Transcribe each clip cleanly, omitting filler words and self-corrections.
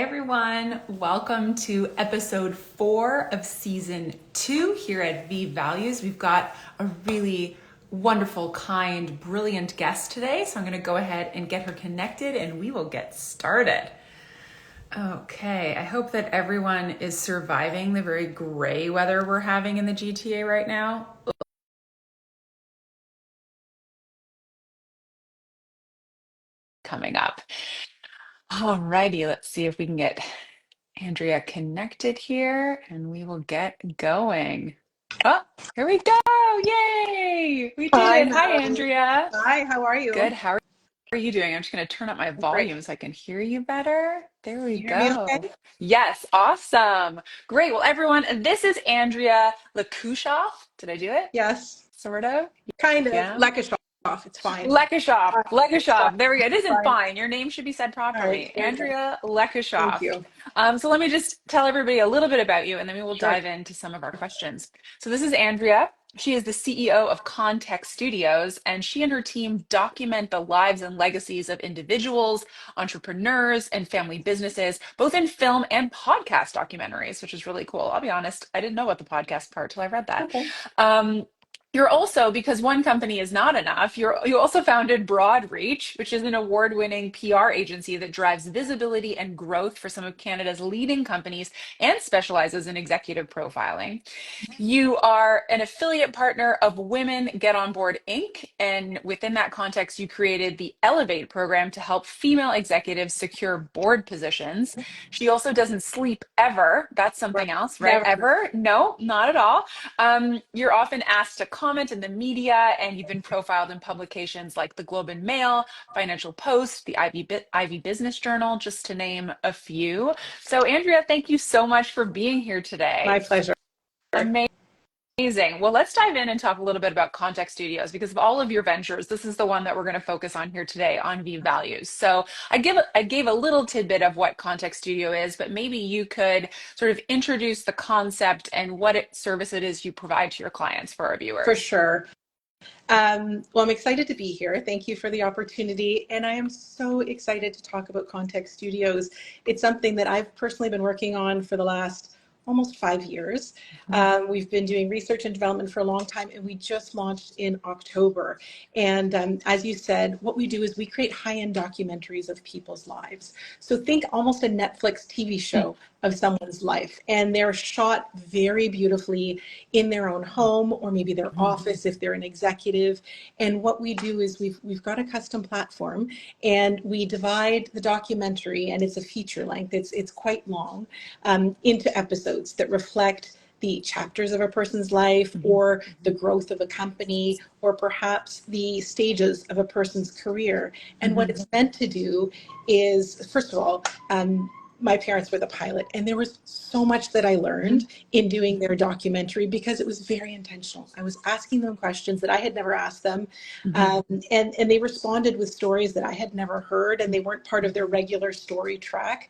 Everyone, welcome to episode 4 of season 2 here at Viive Values. We've got a really wonderful, kind, brilliant guest today, so I'm going to go ahead and get her connected and we will get started. Okay, I hope that everyone is surviving the very gray weather we're having in the GTA right now. Coming up. Alrighty, let's see if we can get Andrea connected here and we will get going. Oh, here we go. Yay. We did Hi, it. Hi, Melanie. Andrea. Hi, how are Good. you? How are you doing? I'm just going to turn up my Great. volume so I can hear you better. There we You hear me go. okay? Yes. Awesome. Great. Well, everyone, this is Andrea Lekushoff. Did I do it? Yes, Sort of. kind of. Yeah. Lekushoff. It's fine. Lekushoff. It's fine. Lekushoff. There we go. It It's isn't fine. fine. Your name should be said All right, properly. very good. Andrea Thank Lekushoff. you. So let me just tell everybody a little bit about you and then we will Sure. dive into some of our questions. So this is Andrea. She is the CEO of Context Studios, and she and her team document the lives and legacies of individuals, entrepreneurs, and family businesses, both in film and podcast documentaries, which is really cool. I'll be honest, I didn't know about the podcast part till I read that. Okay. Um, you're also, because one company is not enough, you also founded Broadreach, which is an award-winning PR agency that drives visibility and growth for some of Canada's leading companies and specializes in executive profiling. You are an affiliate partner of Women Get On Board Inc. And within that context, you created the Elevate program to help female executives secure board positions. She also doesn't sleep ever. That's Right. something else, right? Never. Ever? No, not at all. You're often asked to comment in the media, and you've been profiled in publications like the Globe and Mail, Financial Post, the Ivy Business Journal, just to name a few. So, Andrea, thank you so much for being here My today. pleasure. Amazing. Well, let's dive in and talk a little bit about Context Studios because of all of your ventures. This is the one that we're going to focus on here today on Viive Values. So I gave a little tidbit of what Context Studio is, but maybe you could sort of introduce the concept and what service it is you provide to your clients for our For viewers. sure. Well, I'm excited to be here. Thank you for the opportunity. And I am so excited to talk about Context Studios. It's something that I've personally been working on for the last almost 5 years. We've been doing research and development for a long time, and we just launched in October. And as you said, what we do is we create high-end documentaries of people's lives. So think almost a Netflix TV show of someone's life. And they're shot very beautifully in their own home or maybe their office if they're an executive. And what we do is we've got a custom platform and we divide the documentary, and it's a feature length, it's quite long, into episodes that reflect the chapters of a person's life or the growth of a company or perhaps the stages of a person's career. And what it's meant to do is, first of all, my parents were the pilot, and there was so much that I learned in doing their documentary because it was very intentional. I was asking them questions that I had never asked them, and they responded with stories that I had never heard, and they weren't part of their regular story track.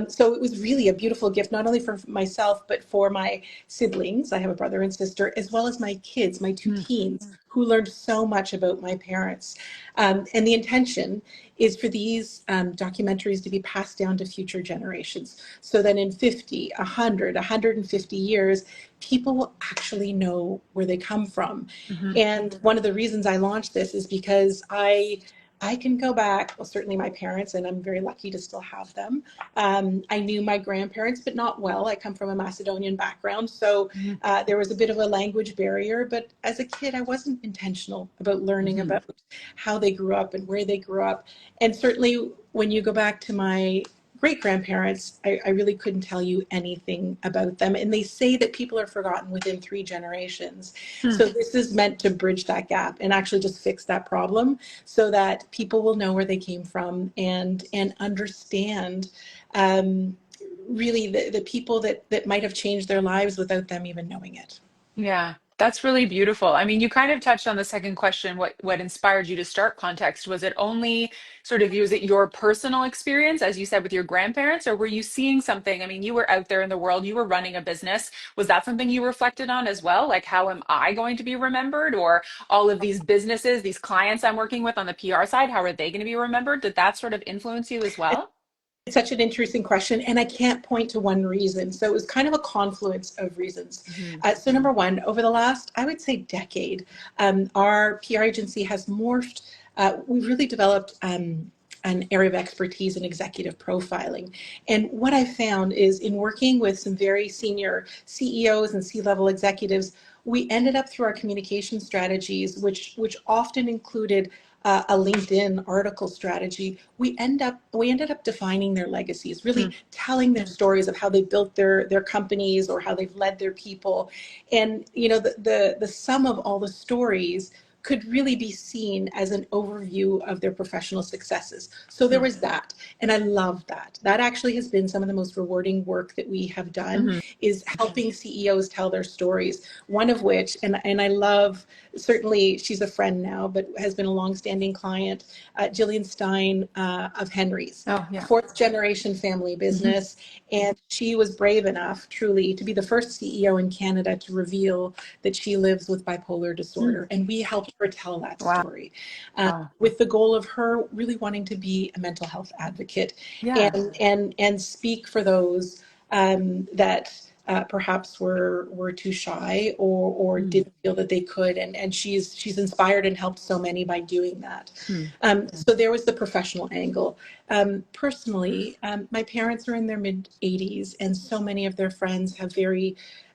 So it was really a beautiful gift, not only for myself, but for my siblings. I have a brother and sister, as well as my kids, my two teens, who learned so much about my parents. And the intention is for these documentaries to be passed down to future generations so that in 50, 100, 150 years, people will actually know where they come from. And one of the reasons I launched this is because I can go back, well, certainly my parents, and I'm very lucky to still have them. I knew my grandparents, but not well. I come from a Macedonian background, so there was a bit of a language barrier. But as a kid, I wasn't intentional about learning about how they grew up and where they grew up. And certainly when you go back to my great grandparents, I really couldn't tell you anything about them. And they say that people are forgotten within 3 generations. So this is meant to bridge that gap and actually just fix that problem so that people will know where they came from and understand really the people that might have changed their lives without them even knowing it. Yeah, that's really beautiful. I mean, you kind of touched on the second question, what inspired you to start Context? Was it only sort of, was it your personal experience, as you said, with your grandparents, or were you seeing something? I mean, you were out there in the world, you were running a business. Was that something you reflected on as well? Like, how am I going to be remembered? Or all of these businesses, these clients I'm working with on the PR side, how are they going to be remembered? Did that sort of influence you as well? It's such an interesting question, and I can't point to one reason. So it was kind of a confluence of reasons. Hmm. So number one, over the last, I would say, decade, our PR agency has morphed. We've really developed an area of expertise in executive profiling. And what I found is in working with some very senior CEOs and C-level executives, we ended up through our communication strategies, which often included a LinkedIn article strategy, we ended up defining their legacies, really telling their stories of how they built their companies or how they've led their people. And the sum of all the stories could really be seen as an overview of their professional successes. So there was that. And I love that. That actually has been some of the most rewarding work that we have done, Hmm. is helping CEOs tell their stories. One of which, and I love, certainly she's a friend now, but has been a longstanding client, Jillian Stein of Henry's, Oh, yeah. fourth generation family Hmm. business. And she was brave enough, truly, to be the first CEO in Canada to reveal that she lives with bipolar disorder. And we helped her tell that Wow. story, with the goal of her really wanting to be a mental health advocate Yeah. and speak for those that perhaps were too shy or Mm. didn't feel that they could. And she's inspired and helped so many by doing that. Mm. So there was the professional angle. Personally, my parents are in their mid 80s, and so many of their friends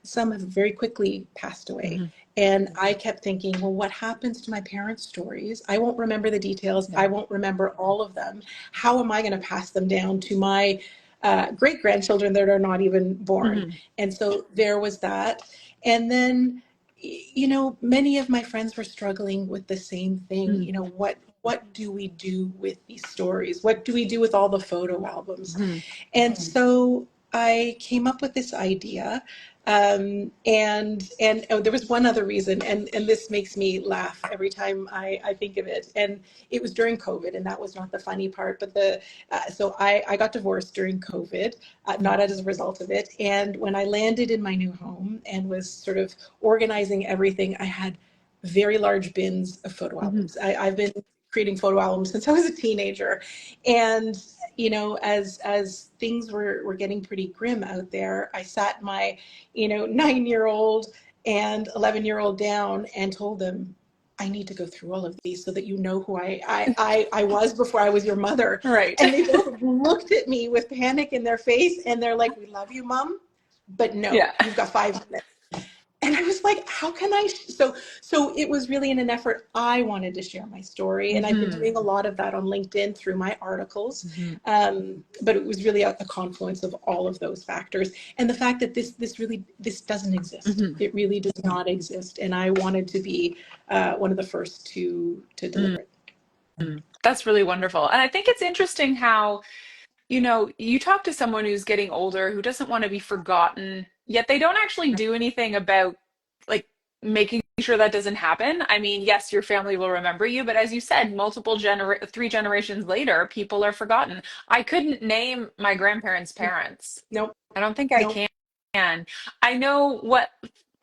some have very quickly passed away. Hmm. And I kept thinking, well, what happens to my parents' stories? I won't remember the details. I Yeah. won't remember all of them. How am I going to pass them down to my great grandchildren that are not even born? Hmm. And so there was that. And then, many of my friends were struggling with the same thing. Mm. What do we do with these stories? What do we do with all the photo albums? Hmm. And so I came up with this idea. And oh, there was one other reason, and this makes me laugh every time I think of it. And it was during COVID, and that was not the funny part. But so I got divorced during COVID, not as a result of it. And when I landed in my new home and was sort of organizing everything, I had very large bins of photo Hmm. albums. I've been creating photo albums since I was a teenager, and as things were getting pretty grim out there, I sat my 9-year-old and 11-year-old down and told them, I need to go through all of these so that you know who I was before I was your mother. Right. And they both looked at me with panic in their face, and they're like, we love you, Mom, but no, Yeah. you've got 5 minutes. And I was like, how can I? So it was really in an effort. I wanted to share my story. And I've been Hmm. doing a lot of that on LinkedIn through my articles. Hmm. But it was really a confluence of all of those factors. And the fact that this doesn't exist. Hmm. It really does not exist. And I wanted to be one of the first to deliver it. That's really wonderful. And I think it's interesting how, you talk to someone who's getting older who doesn't want to be forgotten, yet they don't actually do anything about like making sure that doesn't happen. I mean, yes, your family will remember you, but as you said, three generations later, people are forgotten. I couldn't name my grandparents' parents. Nope, I don't think I nope. can. I know what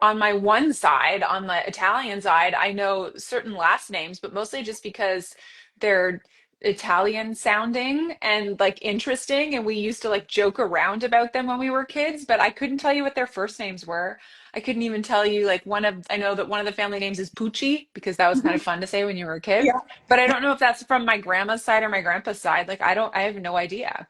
on my one side, on the Italian side, I know certain last names, but mostly just because they're Italian sounding and like interesting. And we used to like joke around about them when we were kids, but I couldn't tell you what their first names were. I couldn't even tell you like I know that one of the family names is Pucci because that was kind of fun to say when you were a kid. Yeah. But I don't know if that's from my grandma's side or my grandpa's side. Like I have no idea.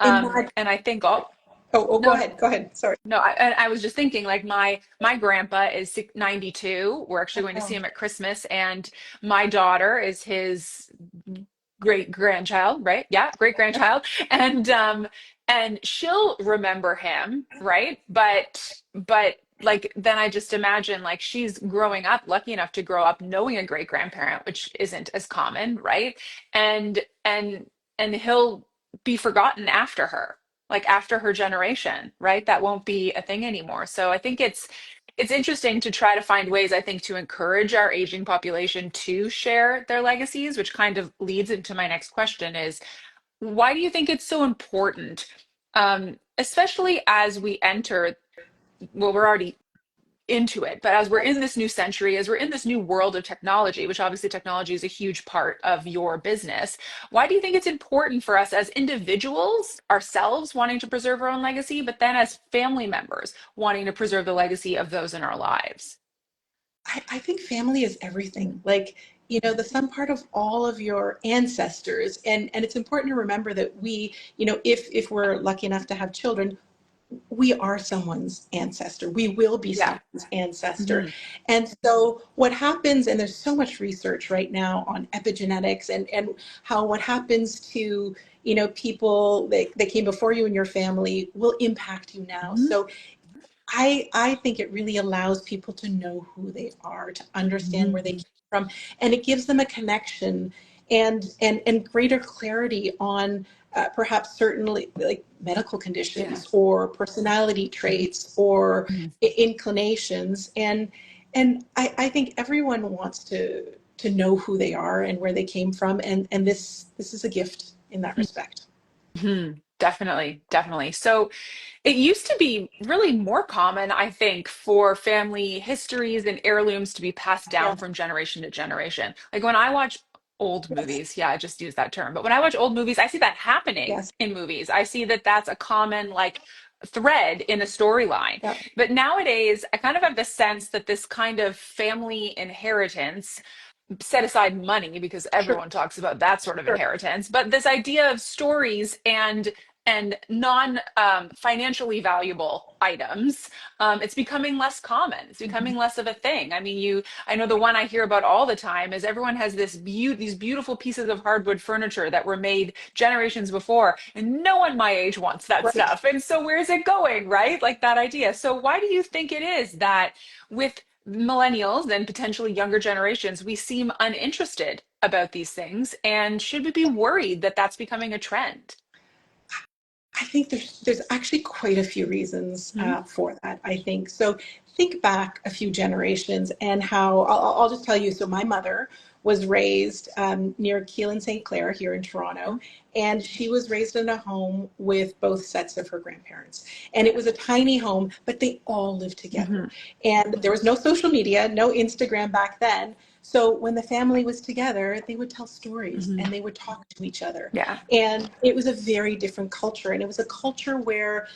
In my And I think all, go no, ahead. Go ahead. Sorry. no, I was just thinking like my grandpa is 92. We're actually going to see Oh, him at Christmas, and my daughter is his great grandchild, right? Yeah, great grandchild. And she'll remember him, right? But like then I just imagine like she's growing up, lucky enough to grow up knowing a great grandparent, which isn't as common, right? And and and he'll be forgotten after her, like after her generation, right? That won't be a thing anymore. So I think it's interesting to try to find ways, I think, to encourage our aging population to share their legacies, which kind of leads into my next question is why do you think it's so important, especially as we enter, well, we're already into it. But as we're Yes. in this new century, as we're in this new world of technology, which obviously technology is a huge part of your business, why do you think it's important for us as individuals, ourselves wanting to preserve our own legacy, but then as family members wanting to preserve the legacy of those in our lives? I think family is everything. Like, the sum part of all of your ancestors. And it's important to remember that we, if we're lucky enough to have children, we are someone's ancestor. We will be Yeah. someone's ancestor. Hmm. And so what happens, and there's so much research right now on epigenetics and how what happens to, people that came before you in your family will impact you now. Hmm. So I think it really allows people to know who they are, to understand where they Hmm. came from, and it gives them a connection and greater clarity on perhaps certainly like medical Yeah. conditions or personality traits or Mhm. inclinations. And I think everyone wants to know who they are and where they came from, and this is a gift in that respect. Mhm. Definitely, definitely. So it used to be really more common, I think, for family histories and heirlooms to be passed down Yes, from generation to generation. Like when I watch old yes, movies, yeah, I just use that term, but when I watch old movies, I see that happening yes, in movies. I see that that's a common, like, thread in a storyline. yeah, But nowadays, I kind of have the sense that this kind of family inheritance, set aside money because sure, everyone talks about that sort of sure. inheritance, but this idea of stories and non financially valuable items, it's becoming less common. It's Mhm. becoming less of a thing. I mean, I know the one I hear about all the time is everyone has these beautiful pieces of hardwood furniture that were made generations before, and no one my age wants that Right. stuff. And so where's it going, right? Like that idea. So why do you think it is that with millennials and potentially younger generations, we seem uninterested about these things? And should we be worried that that's becoming a trend? I think there's actually quite a few reasons Mhm. for that. I think so. Think back a few generations and how I'll just tell you. So my mother was raised near Keelan St. Clair here in Toronto, and she was raised in a home with both sets of her grandparents. And it was a tiny home, but they all lived together. Mhm. And there was no social media, no Instagram back then. So when the family was together, they would tell stories Mhm. and they would talk to each other. Yeah. And it was a very different culture. And it was a culture where,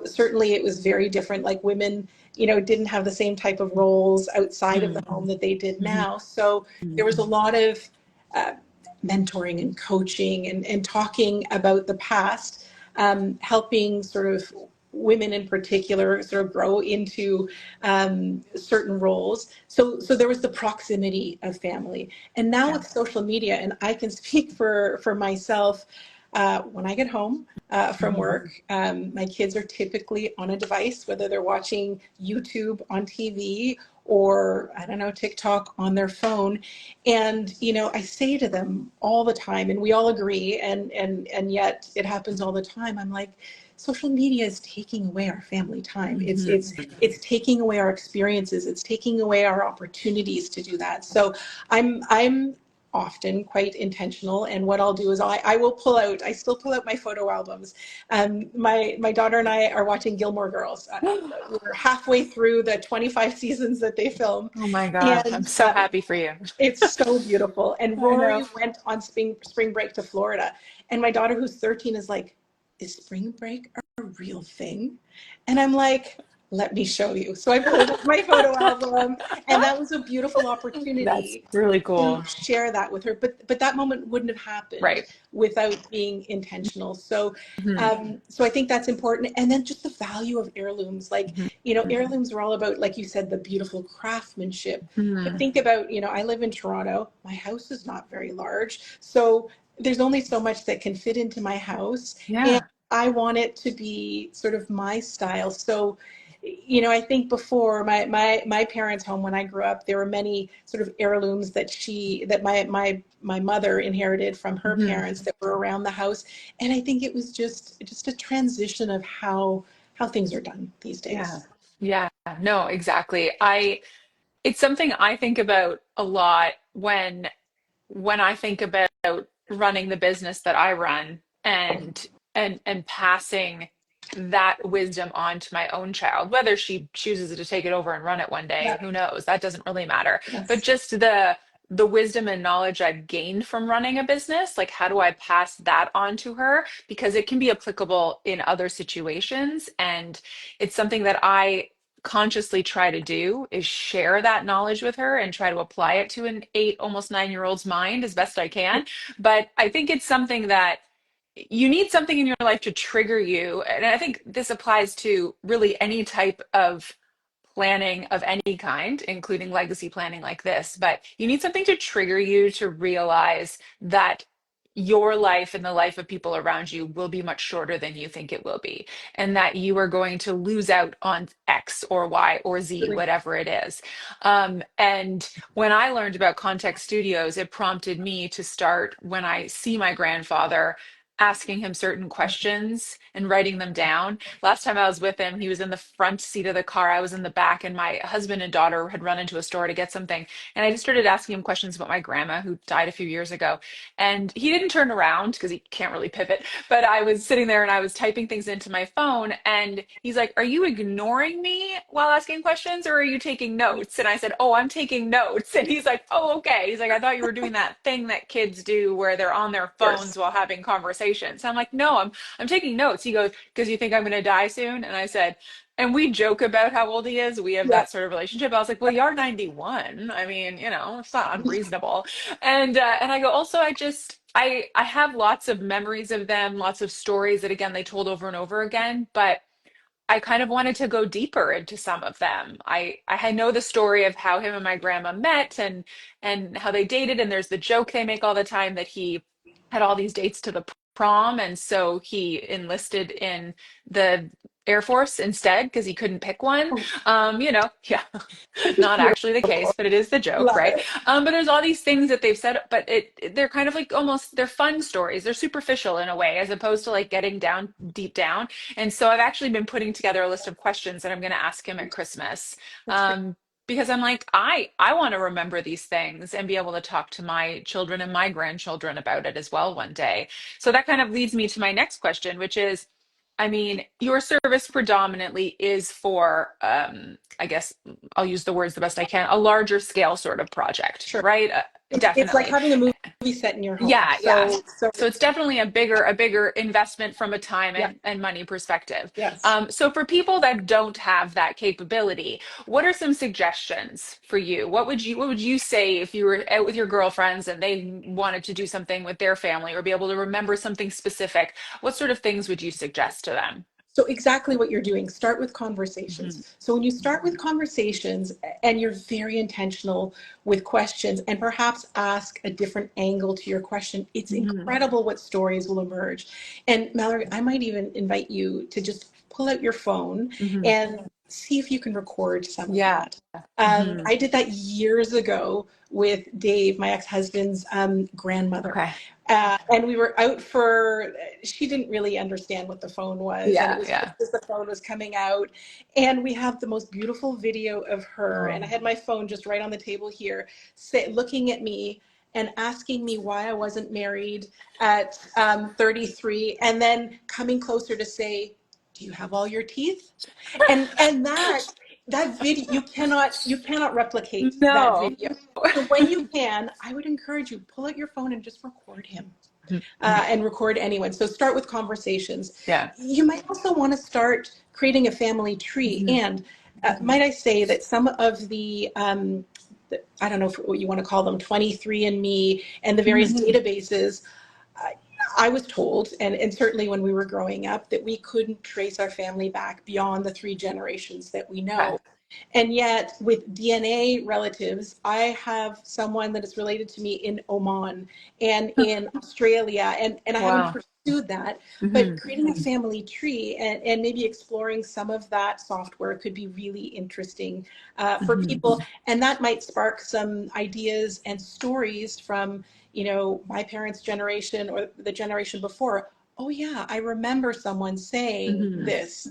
certainly it was very different. Like women, didn't have the same type of roles outside of the Mhm. home that they did Mhm. now. So there was a lot of uh, mentoring and coaching and talking about the past, helping sort of women in particular sort of grow into certain roles. So there was the proximity of family. And now Yeah. with social media, and I can speak for myself, when I get home from Mhm. work, my kids are typically on a device, whether they're watching YouTube on TV or, I don't know, TikTok on their phone. And, I say to them all the time, and we all agree, and yet it happens all the time. I'm like, social media is taking away our family time. It's Mhm. it's it's taking away our experiences. It's taking away our opportunities to do that. So I'm often quite intentional, and what I'll do is I will pull out. I still pull out my photo albums. My daughter and I are watching Gilmore Girls. We're halfway through the 25 seasons that they film, Oh my God. I'm and so happy for you. it's so beautiful. And I know. Rory went on spring break to Florida. And my daughter, who's 13, is like, is spring break a real thing? And I'm like, let me show you. So I pulled up my photo album, and that was a beautiful That's opportunity really to cool. share that with her. But that moment wouldn't have happened Right. without being intentional. So Mhm. so I think that's important. And then just the value of heirlooms. Like, Mhm. heirlooms are all about, like you said, the beautiful craftsmanship. But Mhm. think about, I live in Toronto. My house is not very large. So there's only so much that can fit into my house. And Yeah. I want it to be sort of my style. So, I think before my parents' home when I grew up, there were many sort of heirlooms that my mother inherited from her Mhm. parents that were around the house. And I think it was just a transition of how things are done these Yeah. days. Yeah. No, exactly. It's something I think about a lot when I think about running the business that I run and passing that wisdom on to my own child. Whether she chooses to take it over and run it one day, Yeah. who knows? That doesn't really matter. But Yes. just the wisdom and knowledge I've gained from running a business, like how do I pass that on to her? Because it can be applicable in other situations. And it's something that I consciously try to do is share that knowledge with her and try to apply it to an 8, almost 9-year-old's mind as best I can. But I think it's something that you need something in your life to trigger you. And I think this applies to really any type of planning of any kind, including legacy planning like this. But you need something to trigger you to realize that your life and the life of people around you will be much shorter than you think it will be, and that you are going to lose out on X or Y or Z, Really. whatever it is. And when I learned about Context Studios, it prompted me to start when I see my grandfather asking him certain questions and writing them down. Last time I was with him, he was in the front seat of the car. I was in the back, and my husband and daughter had run into a store to get something. And I just started asking him questions about my grandma who died a few years ago. And he didn't turn around because he can't really pivot. But I was sitting there and I was typing things into my phone. And he's like, "Are you ignoring me while asking questions, or are you taking notes?" And I said, "Oh, I'm taking notes." And he's like, "Oh, okay." He's like, "I thought you were doing that thing that kids do where they're on their Of course. phones while having conversations." I'm like, "No, I'm taking notes." He goes, "Because you think I'm going to die soon?" And I said, and we joke about how old he is. We have Yeah. that sort of relationship. I was like, "Well, you're 91. I mean, it's not unreasonable." And I go, also, I have lots of memories of them, lots of stories that again they told over and over again, but I kind of wanted to go deeper into some of them. I know the story of how him and my grandma met and how they dated, and there's the joke they make all the time that he had all these dates to the prom, and so he enlisted in the Air Force instead because he couldn't pick one. Yeah, not actually the case, but it is the joke, Love right? it. But there's all these things that they've said, but they're kind of like almost they're fun stories. They're superficial in a way, as opposed to like getting down deep down. And so I've actually been putting together a list of questions that I'm going to ask him at Christmas. That's great. Because I'm like, I want to remember these things and be able to talk to my children and my grandchildren about it as well one day. So that kind of leads me to my next question, which is, I mean, your service predominantly is for, I guess I'll use the words the best I can, a larger scale sort of project, Sure. right? It's like Definitely. having a movie set in your home. Yeah, yeah. So So it's definitely a bigger investment from a time yeah, and money perspective. yes. So for people that don't have that capability, what are some suggestions for you? What would you say if you were out with your girlfriends and they wanted to do something with their family or be able to remember something specific? What sort of things would you suggest to them? So exactly what you're doing, start with conversations. Hmm. So when you start with conversations and you're very intentional with questions and perhaps ask a different angle to your question, it's Hmm. incredible what stories will emerge. And Mallory, I might even invite you to just pull out your phone Hmm. and see if you can record some of Yeah. that. Hmm. I did that years ago with Dave, my ex-husband's grandmother. Okay. And we were out for, she didn't really understand what the phone was. And it Yeah, was just yeah. as the phone was coming out. And we have the most beautiful video of her. And I Oh. had my phone just right on the table here, looking at me and asking me why I wasn't married at 33. And then coming closer to say, "Do you have all your teeth?" And that video, you cannot replicate that No. video. So when you can, I would encourage you, pull out your phone and just record him, Mhm. and record anyone. So start with conversations. Yeah. You might also want to start creating a family tree. Mhm. And might I say that some of I don't know what you want to call them, 23andMe and the various Mhm. databases, I I was told, and certainly when we were growing up, that we couldn't trace our family back beyond the 3 generations that we Okay. know. And yet, with DNA relatives, I have someone that is related to me in Oman and in Australia, and I haven't Wow. pursued that. But Hmm. creating a family tree and maybe exploring some of that software could be really interesting for Hmm. people. And that might spark some ideas and stories from, my parents' generation or the generation before. Oh, yeah, I remember someone saying Hmm. this.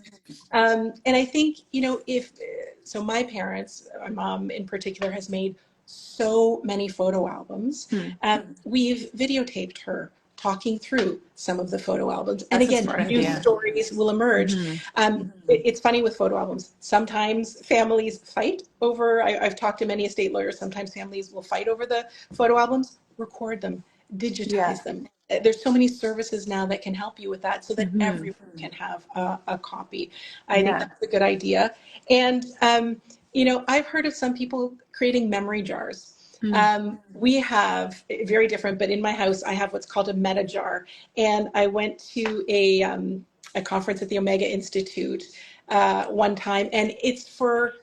And I think, if so, my parents, my mom in particular, has made so many photo albums. Hmm. We've videotaped her talking through some of the photo albums. And That's a again, smart new idea. stories will emerge. Hmm. It's funny with photo albums. Sometimes families fight over, I've talked to many estate lawyers, sometimes families will fight over the photo albums. Record them, Yeah. digitize them. There's so many services now that can help you with that so that Hmm. everyone can have a copy. I think Yeah. that's a good idea. And, I've heard of some people creating memory jars. Mm. We have very different, but in my house, I have what's called a meta jar. And I went to a conference at the Omega Institute one time, and it's for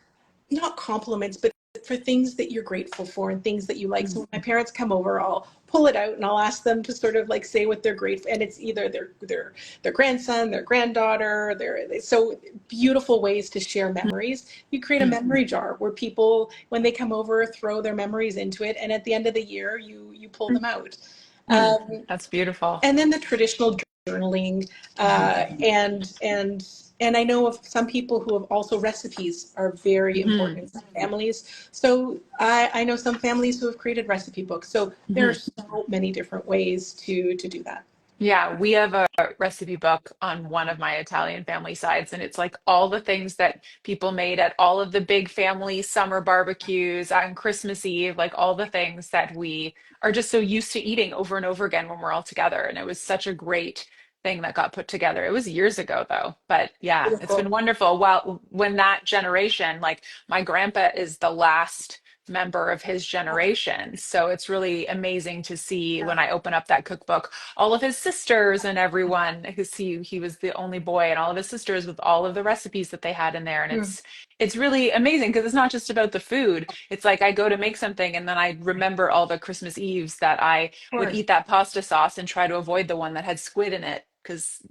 not compliments, but for things that you're grateful for and things that you like. So when my parents come over, I'll pull it out and I'll ask them to sort of like say what they're grateful. And it's either their grandson, their granddaughter, so beautiful ways to share memories. You create a memory jar where people, when they come over, throw their memories into it, and at the end of the year, you pull them out. Mm. Um, That's beautiful. and then the traditional journaling, and I know of some people who have also recipes are very Hmm. important in some families. So I know some families who have created recipe books. So there are Hmm. so many different ways to do that. Yeah, we have a recipe book on one of my Italian family sides, and it's like all the things that people made at all of the big family summer barbecues on Christmas Eve, like all the things that we are just so used to eating over and over again when we're all together. And it was such a great thing that got put together. It was years ago though, but yeah, it's been Beautiful. wonderful. Well, when that generation, like my grandpa is the last member of his generation. So it's really amazing to see when I open up that cookbook all of his sisters and everyone because he was the only boy and all of his sisters with all of the recipes that they had in there and Mm, it's really amazing because it's not just about the food. It's like I go to make something and then I remember all the Christmas Eves that I of would course. eat that pasta sauce and try to avoid the one that had squid in it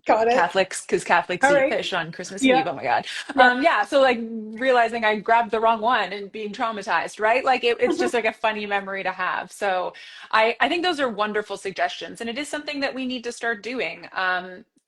Got it. Because Catholics All eat right. fish on Christmas Eve. Yeah. Oh my God. Yeah. Yeah. So like realizing I grabbed the wrong one and being traumatized, right? Like it's just like a funny memory to have. So I think those are wonderful suggestions, and it is something that we need to start doing.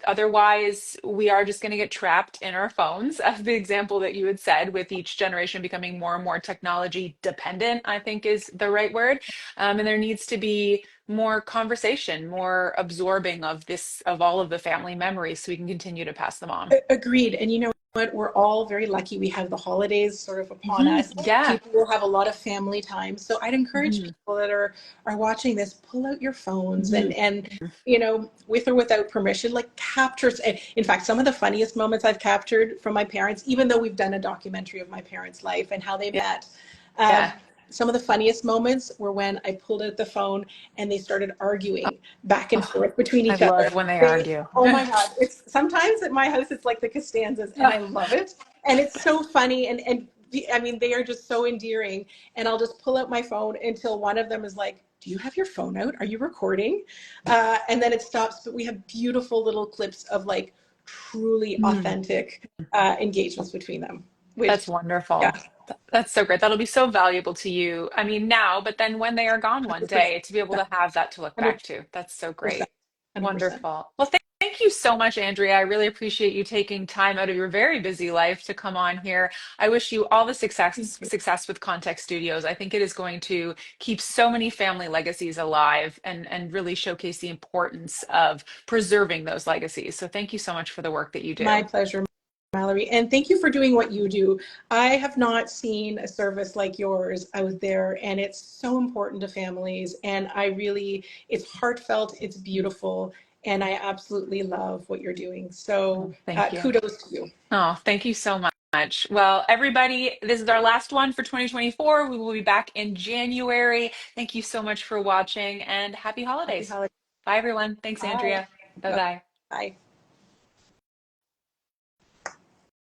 Otherwise, we are just going to get trapped in our phones, as the example that you had said, with each generation becoming more and more technology dependent, I think is the right word. And there needs to be more conversation, more absorbing of this, of all of the family memories, so we can continue to pass them on. Agreed. And you know what? We're all very lucky. We have the holidays sort of upon Mhm. us. Yeah. People will have a lot of family time. So I'd encourage Mhm. people that are watching this, pull out your phones Mhm. and with or without permission, like captures. And in fact, some of the funniest moments I've captured from my parents, even though we've done a documentary of my parents' life and how they Yeah. met. Yeah. Um, some of the funniest moments were when I pulled out the phone and they started arguing back and Oh, forth between I each other. love when they They, argue. oh my God, it's sometimes at my house it's like the Costanzas, and I love it, and it's so funny, and I mean they are just so endearing, and I'll just pull out my phone until one of them is like, "Do you have your phone out? Are you recording?" And then it stops. But we have beautiful little clips of like truly Mm. authentic engagements between them, That's which wonderful. yeah, That's so great. That'll be so valuable to you. I mean, now, but then when they are gone one 100%, day, to be able to have that to look back to. That's so 100%, great. 100%. Wonderful. Well, thank you so much, Andrea. I really appreciate you taking time out of your very busy life to come on here. I wish you all the success with Context Studios. I think it is going to keep so many family legacies alive and really showcase the importance of preserving those legacies. So thank you so much for the work that you My do. pleasure, Mallory. And thank you for doing what you do. I have not seen a service like yours out there, and it's so important to families. And it's heartfelt, it's beautiful, and I absolutely love what you're doing. So Oh, thank you. kudos to you. Oh, thank you so much. Well, everybody, this is our last one for 2024. We will be back in January. Thank you so much for watching and happy Happy holidays. holidays. Bye, everyone. Thanks, Bye. Andrea. Bye bye. Bye.